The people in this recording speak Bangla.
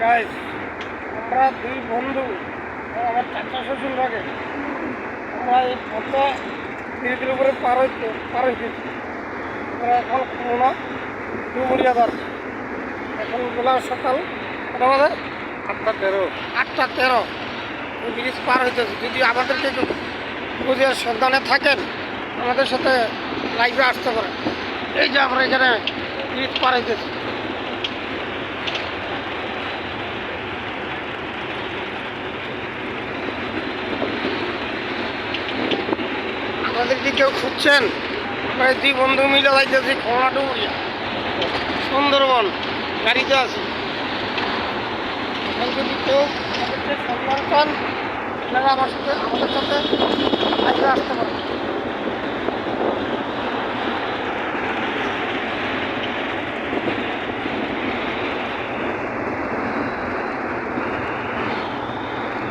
গাইস, আমরা দুই বন্ধু আমার চাচা শ্বশুর লাগে আমরা এই পথে ধীরে ধীরে করে পার হইতেছি। আমরা এখন খুলনা ডুমুরিয়া যাচ্ছি। এখন বেলা সকাল কটা বাজে? 8টা 13। 8টা 13 এই ব্রিজ পার হইতেছি। যদি আমাদেরকে বুঝিয়ার সন্ধানে থাকেন আমাদের সাথে লাইভে আসতে পারেন। এই যে আমরা এখানে ব্রিজ পার হইতেছি। আমাদের কি কেউ খুঁজছেন? আমরা দুই বন্ধু মিলে যাইতেছি খুলনা ডুমুরিয়া সুন্দরবন গাড়িতে আছি। এখন যদি কেউ আমাদেরকে সম্মান পান আপনারা আমাদের সাথে লাইভে আসতে পারেন।